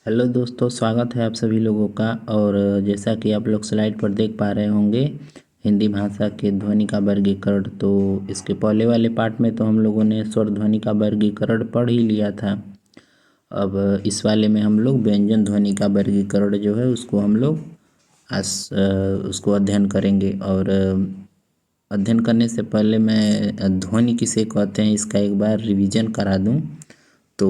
Hello दोस्तों, स्वागत है आप सभी लोगों का। और जैसा कि आप लोग स्लाइड पर देख पा रहे होंगे, हिंदी भाषा के ध्वनि का वर्गीकरण। तो इसके पहले वाले पार्ट में तो हम लोगों ने स्वर ध्वनि का वर्गीकरण पढ़ ही लिया था। अब इस वाले में हम लोग व्यंजन ध्वनि का वर्गीकरण जो है उसको हम लोग उसको अध्ययन करेंगे। और अध्ययन करने से पहले मैं ध्वनि किसे कहते हैं इसका एक बार रिवीजन करा दूं। तो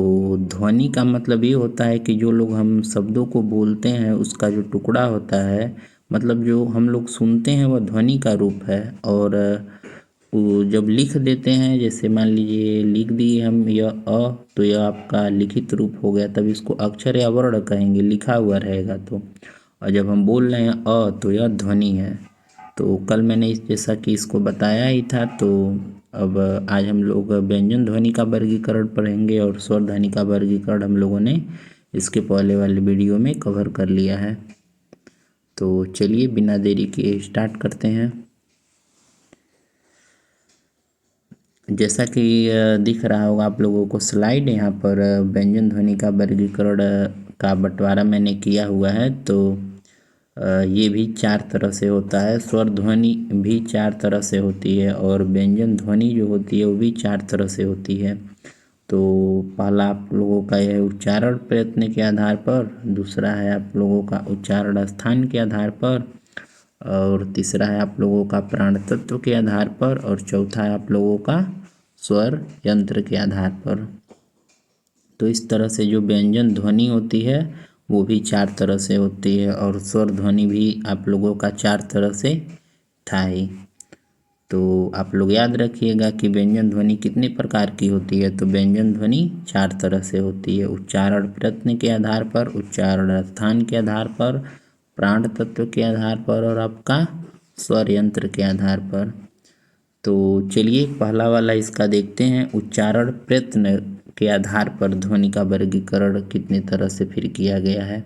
ध्वनि का मतलब ये होता है कि जो लोग हम शब्दों को बोलते हैं उसका जो टुकड़ा होता है, मतलब जो हम लोग सुनते हैं वह ध्वनि का रूप है। और वो जब लिख देते हैं, जैसे मान लीजिए लिख दिए हम यह तो यह आपका लिखित रूप हो गया, तब इसको अक्षर या वर्ण कहेंगे, लिखा हुआ रहेगा तो। और जब हम बोल रहे हैं तो यह ध्वनि है। तो कल मैंने इस जैसा कि इसको बताया ही था। तो अब आज हम लोग व्यंजन ध्वनि का वर्गीकरण पढ़ेंगे और स्वर ध्वनि का वर्गीकरण हम लोगों ने इसके पहले वाले वीडियो में कवर कर लिया है। तो चलिए बिना देरी के स्टार्ट करते हैं। जैसा कि दिख रहा होगा आप लोगों को स्लाइड, यहाँ पर व्यंजन ध्वनि का वर्गीकरण का बंटवारा मैंने किया हुआ है। तो ये भी चार तरह से होता है, स्वर ध्वनि भी चार तरह से होती है और व्यंजन ध्वनि जो होती है वो भी चार तरह से होती है। तो पहला आप लोगों का यह उच्चारण प्रयत्न के आधार पर, दूसरा है आप लोगों का उच्चारण स्थान के आधार पर, और तीसरा है आप लोगों का प्राण तत्व के आधार पर, और चौथा है आप लोगों का स्वर यंत्र के आधार पर। तो इस तरह से जो व्यंजन ध्वनि होती है वो भी चार तरह से होती है और स्वर ध्वनि भी आप लोगों का चार तरह से था ही। तो आप लोग याद रखिएगा कि व्यंजन ध्वनि कितने प्रकार की होती है। तो व्यंजन ध्वनि चार तरह से होती है, उच्चारण प्रयत्न के आधार पर, उच्चारण स्थान के आधार पर, प्राण तत्व के आधार पर, और आपका स्वर यंत्र के आधार पर। तो चलिए पहला वाला इसका देखते हैं, उच्चारण प्रयत्न के आधार पर ध्वनि का वर्गीकरण कितने तरह से फिर किया गया है।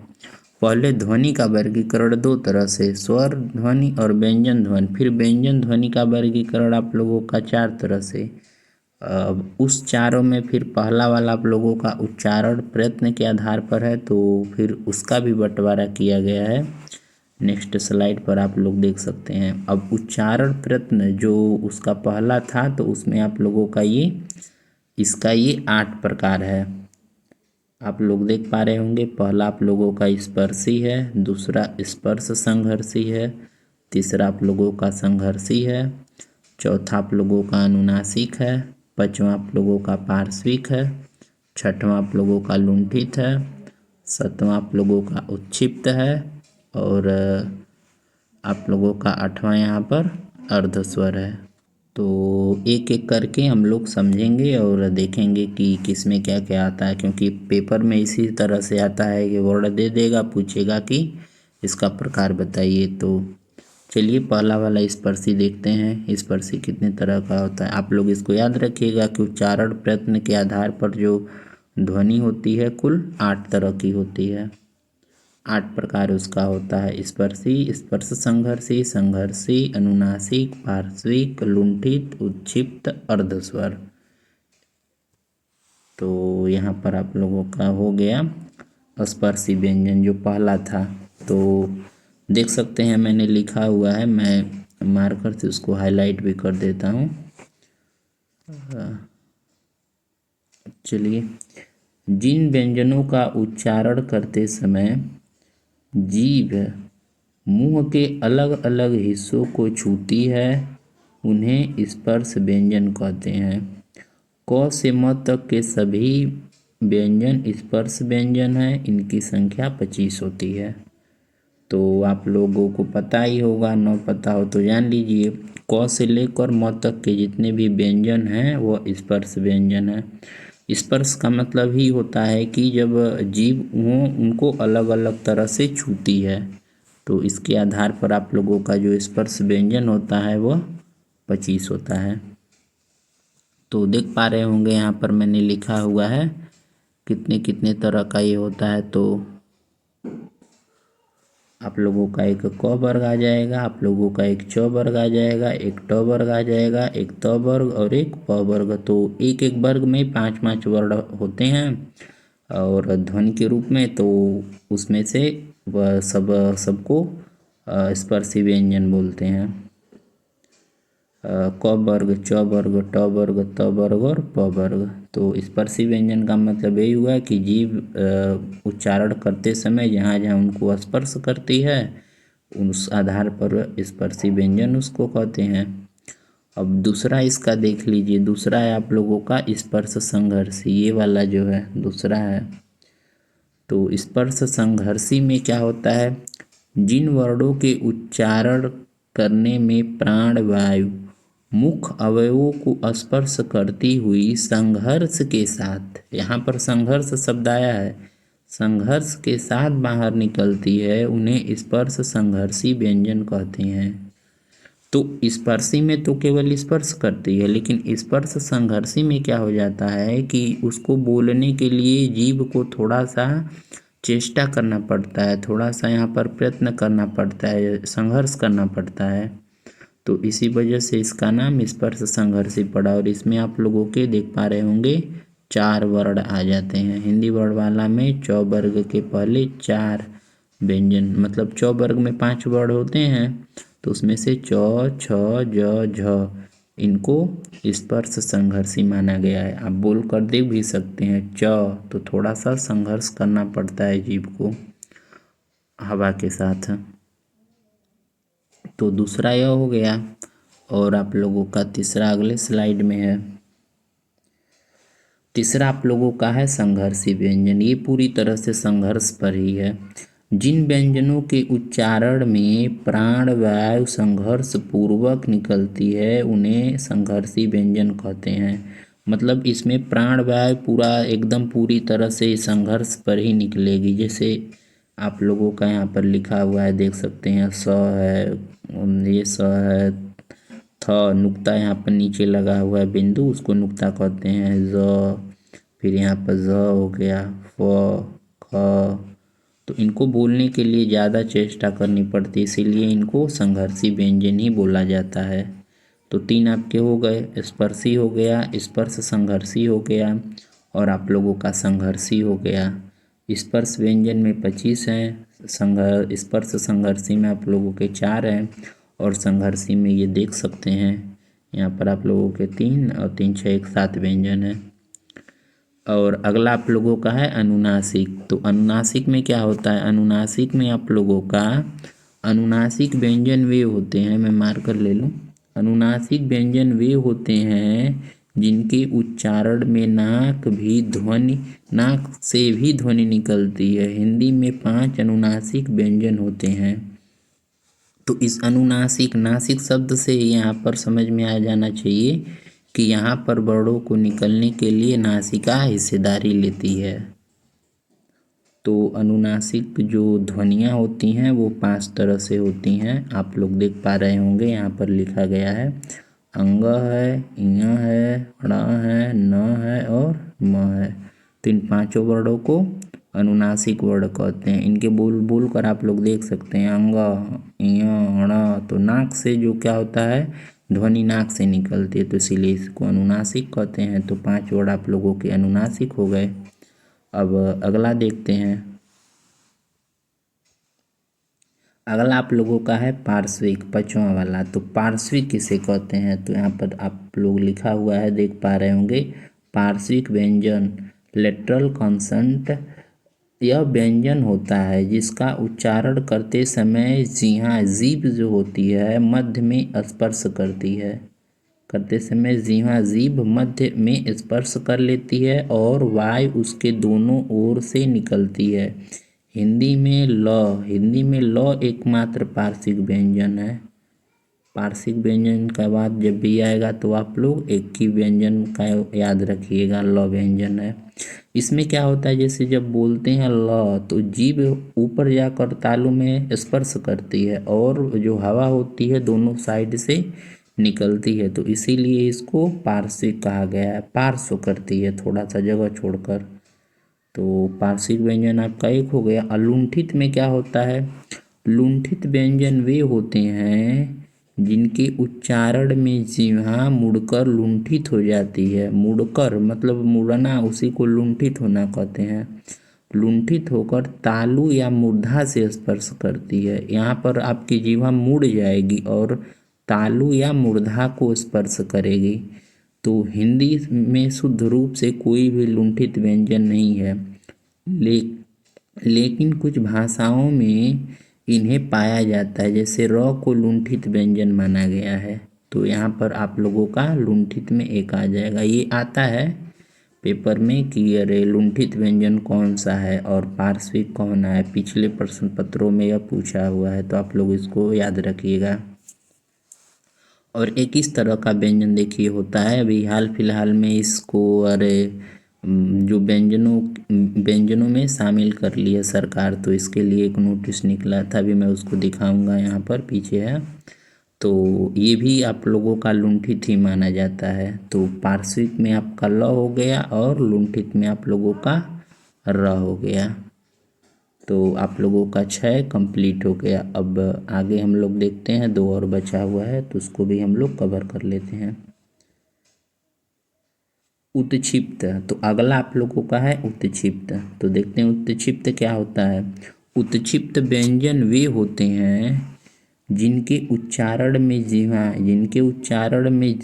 पहले ध्वनि का वर्गीकरण दो तरह से, स्वर ध्वनि और व्यंजन ध्वनि। फिर व्यंजन ध्वनि का वर्गीकरण आप लोगों का चार तरह से। अब उस चारों में फिर पहला वाला आप लोगों का उच्चारण प्रयत्न के आधार पर है, तो फिर उसका भी बंटवारा किया गया है। नेक्स्ट स्लाइड पर आप लोग देख सकते हैं। अब उच्चारण प्रयत्न जो उसका पहला था, तो उसमें आप लोगों का इसका ये 8 प्रकार है। आप लोग देख पा रहे होंगे, पहला आप लोगों का स्पर्शी है, दूसरा स्पर्श संघर्षी है, तीसरा आप लोगों का संघर्षी है, चौथा आप लोगों का अनुनासिक है, पांचवा आप लोगों का पार्श्विक है, छठवां आप लोगों का लुंठित है, सातवां आप लोगों का उत्क्षिप्त है, और आप लोगों का आठवां यहाँ पर अर्धस्वर है। तो एक एक करके हम लोग समझेंगे और देखेंगे कि किस में क्या क्या आता है, क्योंकि पेपर में इसी तरह से आता है कि वर्ड दे देगा, पूछेगा कि इसका प्रकार बताइए। तो चलिए पहला वाला स्पर्शी देखते हैं, स्पर्शी कितने तरह का होता है। आप लोग इसको याद रखिएगा कि उच्चारण प्रयत्न के आधार पर जो ध्वनि होती है कुल 8 तरह की होती है। 8 प्रकार उसका होता है, स्पर्शी, स्पर्श संघर्षी, संघर्षी, अनुनासिक, पार्श्विक, लुंठित, उत्क्षिप्त, अर्धस्वर। तो यहाँ पर आप लोगों का हो गया स्पर्शी व्यंजन जो पहला था। तो देख सकते हैं मैंने लिखा हुआ है, मैं मार्कर से उसको हाईलाइट भी कर देता हूँ। चलिए, जिन व्यंजनों का उच्चारण करते समय जीभ मुंह के अलग अलग हिस्सों को छूती है उन्हें स्पर्श व्यंजन कहते हैं। क से म तक के सभी व्यंजन स्पर्श व्यंजन हैं, इनकी संख्या 25 होती है। तो आप लोगों को पता ही होगा, न पता हो तो जान लीजिए, क से लेकर म तक के जितने भी व्यंजन हैं वह स्पर्श व्यंजन है। स्पर्श का मतलब ही होता है कि जब जीभ उनको अलग अलग तरह से छूती है, तो इसके आधार पर आप लोगों का जो स्पर्श व्यंजन होता है वह 25 होता है। तो देख पा रहे होंगे यहाँ पर मैंने लिखा हुआ है कितने कितने तरह का ये होता है। तो आप लोगों का एक क वर्ग आ जाएगा, आप लोगों का एक च वर्ग आ जाएगा, एक ट वर्ग आ जाएगा, एक त वर्ग और एक प वर्ग। तो एक एक वर्ग में 5-5 वर्ड होते हैं। और ध्वनि के रूप में तो उसमें से वह सबको स्पर्शी व्यंजन बोलते हैं। क वर्ग, च वर्ग, ट वर्ग, त वर्ग और प वर्ग। तो स्पर्शी व्यंजन का मतलब यही हुआ कि जीभ उच्चारण करते समय जहाँ जहाँ उनको स्पर्श करती है उस आधार पर स्पर्शी व्यंजन उसको कहते हैं। अब दूसरा इसका देख लीजिए, दूसरा है आप लोगों का स्पर्श संघर्षी, ये वाला जो है दूसरा है। तो स्पर्श संघर्षी में क्या होता है, जिन वर्णों के उच्चारण करने में प्राण वायु मुख अवयवों को स्पर्श करती हुई संघर्ष के साथ, यहाँ पर संघर्ष शब्द आया है, संघर्ष के साथ बाहर निकलती है, उन्हें स्पर्श संघर्षी व्यंजन कहते हैं। तो स्पर्शी में तो केवल स्पर्श करती है, लेकिन स्पर्श संघर्षी में क्या हो जाता है कि उसको बोलने के लिए जीभ को थोड़ा सा चेष्टा करना पड़ता है, थोड़ा सा यहाँ पर प्रयत्न करना पड़ता है, संघर्ष करना पड़ता है। तो इसी वजह से इसका नाम स्पर्श संघर्षी पड़ा। और इसमें आप लोगों के देख पा रहे होंगे 4 वर्ण आ जाते हैं। हिंदी वर्णमाला में च वर्ग के पहले 4 व्यंजन, मतलब च वर्ग में 5 वर्ण होते हैं, तो उसमें से च, छ, ज, झ इनको स्पर्श संघर्षी माना गया है। आप बोल कर देख भी सकते हैं च, तो थोड़ा सा संघर्ष करना पड़ता है जीभ को हवा के साथ। तो दूसरा यह हो गया। और आप लोगों का तीसरा अगले स्लाइड में है। तीसरा आप लोगों का है संघर्षी व्यंजन। ये पूरी तरह से संघर्ष पर ही है। जिन व्यंजनों के उच्चारण में प्राण वायु संघर्ष पूर्वक निकलती है उन्हें संघर्षी व्यंजन कहते हैं। मतलब इसमें प्राण वायु पूरा एकदम पूरी तरह से संघर्ष पर ही निकलेगी। जैसे आप लोगों का यहाँ पर लिखा हुआ है, देख सकते हैं, स है, ये स है, थ नुक्ता यहाँ पर नीचे लगा हुआ है बिंदु, उसको नुक्ता कहते हैं। ज, फिर यहाँ पर ज हो गया, फ, ख। तो इनको बोलने के लिए ज़्यादा चेष्टा करनी पड़ती है, इसीलिए इनको संघर्षी व्यंजन ही बोला जाता है। तो 3 आपके हो गए, स्पर्शी हो गया, स्पर्श संघर्षी हो गया और आप लोगों का संघर्षी हो गया। स्पर्श व्यंजन में 25 हैं, स्पर्श संघर्षी में आप लोगों के 4 हैं और संघर्षी में ये देख सकते हैं यहाँ पर आप लोगों के 3 और 3 6 एक 7 व्यंजन है। और अगला आप लोगों का है अनुनासिक। तो अनुनासिक में क्या होता है, अनुनासिक में आप लोगों का अनुनासिक व्यंजन वे होते हैं, मैं मार्कर ले लूँ, अनुनासिक व्यंजन वे होते हैं जिनके उच्चारण में नाक से भी ध्वनि निकलती है। हिंदी में 5 अनुनासिक व्यंजन होते हैं। तो इस अनुनासिक, नासिक शब्द से यहाँ पर समझ में आ जाना चाहिए कि यहाँ पर वर्णों को निकलने के लिए नासिका हिस्सेदारी लेती है। तो अनुनासिक जो ध्वनियाँ होती हैं वो 5 तरह से होती हैं। आप लोग देख पा रहे होंगे, यहाँ पर लिखा गया है, अंग है, ञ है, ण है, न है और म है। तो इन 5 वर्णों को अनुनासिक वर्ण कहते हैं। इनके बोल कर आप लोग देख सकते हैं, अंग, ञ, ण। तो नाक से जो क्या होता है, ध्वनि नाक से निकलती है, तो इसीलिए इसको अनुनासिक कहते हैं। तो 5 वर्ण आप लोगों के अनुनासिक हो गए। अब अगला देखते हैं। अगला आप लोगों का है पार्श्विक, 5वां वाला। तो पार्श्विक किसे कहते हैं, तो यहाँ पर आप लोग लिखा हुआ है, देख पा रहे होंगे, पार्श्विक व्यंजन, लेटरल कॉन्सोनेंट। यह व्यंजन होता है जिसका उच्चारण करते समय जीभ जो होती है मध्य में स्पर्श करती है। करते समय जीभ मध्य में स्पर्श कर लेती है और वायु उसके दोनों ओर से निकलती है। हिंदी में ल एकमात्र पार्श्विक व्यंजन है। पार्श्विक व्यंजन का बाद जब भी आएगा तो आप लोग एक ही व्यंजन का याद रखिएगा, ल व्यंजन है। इसमें क्या होता है, जैसे जब बोलते हैं ल तो जीभ ऊपर जाकर तालु में स्पर्श करती है और जो हवा होती है दोनों साइड से निकलती है, तो इसीलिए इसको पार्श्विक कहा गया है। पार्श्व करती है थोड़ा सा जगह छोड़कर। तो पार्श्विक व्यंजन आपका एक हो गया। अलुंठित में क्या होता है, लुंठित व्यंजन वे होते हैं जिनके उच्चारण में जिह्वा मुड़कर लुंठित हो जाती है। मुड़कर मतलब मुड़ना, उसी को लुंठित होना कहते हैं। लुंठित होकर तालु या मूर्धा से स्पर्श करती है। यहाँ पर आपकी जिह्वा मुड़ जाएगी और तालु या मूर्धा को स्पर्श करेगी। तो हिंदी में शुद्ध रूप से कोई भी लुंठित व्यंजन नहीं है, लेकिन कुछ भाषाओं में इन्हें पाया जाता है, जैसे र को लुंठित व्यंजन माना गया है। तो यहाँ पर आप लोगों का लुंठित में एक आ जाएगा। ये आता है पेपर में कि अरे लुंठित व्यंजन कौन सा है और पार्श्विक कौन है, पिछले प्रश्न पत्रों में यह पूछा हुआ है, तो आप लोग इसको याद रखिएगा। और एक इस तरह का व्यंजन देखिए होता है, अभी हाल फिलहाल में इसको अरे जो व्यंजनों में शामिल कर लिया सरकार, तो इसके लिए एक नोटिस निकला था, अभी मैं उसको दिखाऊंगा, यहाँ पर पीछे है। तो ये भी आप लोगों का लुंठित ही माना जाता है। तो पार्श्विक में आपका ल हो गया और लुंठित में आप लोगों का र हो गया। तो आप लोगों का 6 कंप्लीट हो गया। अब आगे हम लोग देखते हैं, 2 और बचा हुआ है, तो उसको भी हम लोग कवर कर लेते हैं। उत्क्षिप्त, तो अगला आप लोगों का है उत्क्षिप्त। तो देखते हैं उत्क्षिप्त क्या होता है। उत्क्षिप्त व्यंजन वे होते हैं जिनके उच्चारण में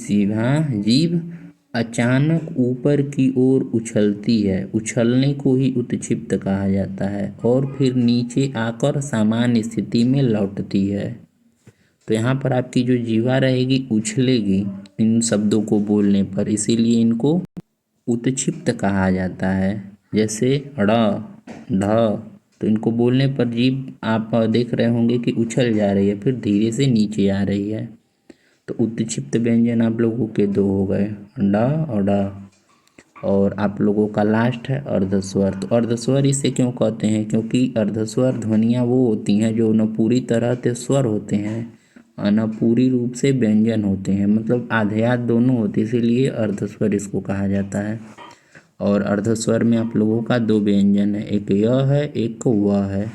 जीभ अचानक ऊपर की ओर उछलती है। उछलने को ही उत्क्षिप्त कहा जाता है और फिर नीचे आकर सामान्य स्थिति में लौटती है। तो यहाँ पर आपकी जो जीवा रहेगी उछलेगी इन शब्दों को बोलने पर, इसीलिए इनको उत्क्षिप्त कहा जाता है। जैसे ड़ ढ, तो इनको बोलने पर जीभ आप देख रहे होंगे कि उछल जा रही है, फिर धीरे से नीचे आ रही है। तो उत्क्षिप्त व्यंजन आप लोगों के 2 हो गए, ड और ड। और आप लोगों का लास्ट है अर्धस्वर। तो अर्धस्वर इसे क्यों कहते हैं, क्योंकि अर्धस्वर ध्वनियाँ वो होती हैं जो न पूरी तरह से स्वर होते हैं और न पूरी रूप से व्यंजन होते हैं, मतलब आधे दोनों होते, इसीलिए अर्धस्वर इसको कहा जाता है। और अर्धस्वर में आप लोगों का 2 व्यंजन है, एक य है एक व है।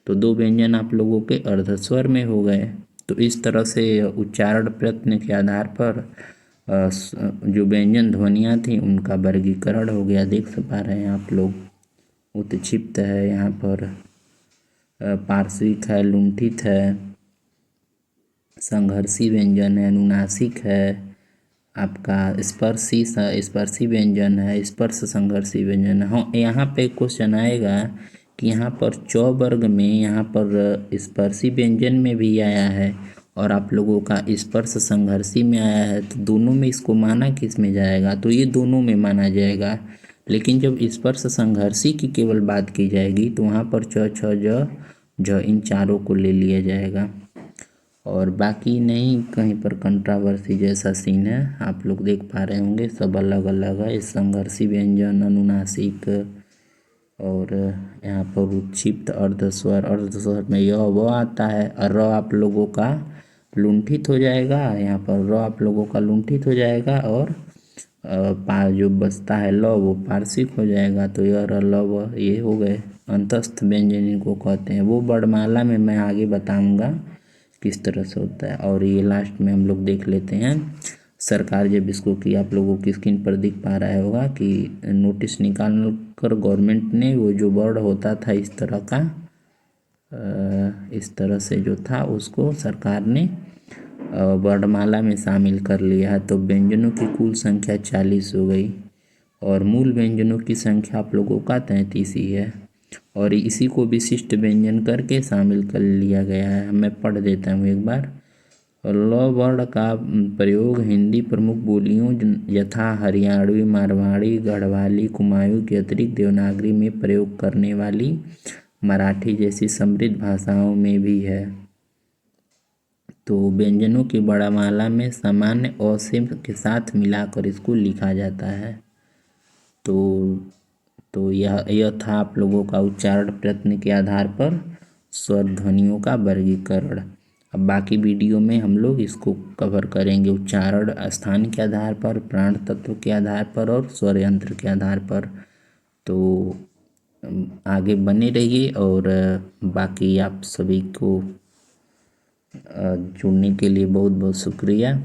तो 2 व्यंजन आप लोगों के अर्धस्वर में हो गए। तो इस तरह से उच्चारण प्रयत्न के आधार पर जो व्यंजन ध्वनियाँ थी उनका वर्गीकरण हो गया। देख पा रहे हैं आप लोग, उत्क्षिप्त है, यहाँ पर पार्श्विक है, लुंठित है, संघर्षी व्यंजन है, अनुनासिक है, आपका स्पर्शी व्यंजन है, स्पर्श संघर्षी व्यंजन है। हाँ, यहाँ पे क्वेश्चन आएगा कि यहाँ पर च वर्ग में यहाँ पर स्पर्शी व्यंजन में भी आया है और आप लोगों का स्पर्श संघर्षी में आया है, तो दोनों में इसको माना किस में जाएगा, तो ये दोनों में माना जाएगा। लेकिन जब स्पर्श संघर्षी की केवल बात की जाएगी तो वहाँ पर च छ ज इन चारों को ले लिया जाएगा और बाकी नहीं कहीं पर कंट्रावर्सी जैसा सीन है। आप लोग देख पा रहे होंगे सब अलग अलग है, संघर्षी व्यंजन, अनुनासिक और यहाँ पर उत्क्षिप्त, अर्धस्वर में य व आता है और र आप लोगों का लुंठित हो जाएगा। यहाँ पर र आप लोगों का लुंठित हो जाएगा और जो बचता है ल वो पार्श्विक हो जाएगा। तो य र ल व ये हो गए अंतस्थ व्यंजन इनको कहते हैं। वो वर्णमाला में मैं आगे बताऊंगा किस तरह से होता है। और ये लास्ट में हम लोग देख लेते हैं सरकार जब इसको कि आप लोगों की स्क्रीन पर दिख पा रहा होगा कि नोटिस निकाल कर गवर्नमेंट ने वो जो वर्ड होता था इस तरह का, इस तरह से जो था उसको सरकार ने वर्णमाला में शामिल कर लिया है। तो व्यंजनों की कुल संख्या 40 हो गई और मूल व्यंजनों की संख्या आप लोगों का 33 ही है और इसी को विशिष्ट व्यंजन करके शामिल कर लिया गया है। मैं पढ़ देता हूँ एक बार। ल वर्ण का प्रयोग हिंदी प्रमुख बोलियों यथा हरियाणवी, मारवाड़ी, गढ़वाली, कुमाऊँ के अतिरिक्त देवनागरी में प्रयोग करने वाली मराठी जैसी समृद्ध भाषाओं में भी है। तो व्यंजनों की वर्णमाला में सामान्य अ से के साथ मिलाकर इसको लिखा जाता है। तो यह था आप लोगों का उच्चारण प्रयत्न के आधार पर स्वर ध्वनियों का वर्गीकरण। अब बाकी वीडियो में हम लोग इसको कवर करेंगे उच्चारण स्थान के आधार पर, प्राण तत्व के आधार पर और स्वर यंत्र के आधार पर। तो आगे बने रहिए और बाकी आप सभी को जुड़ने के लिए बहुत बहुत शुक्रिया।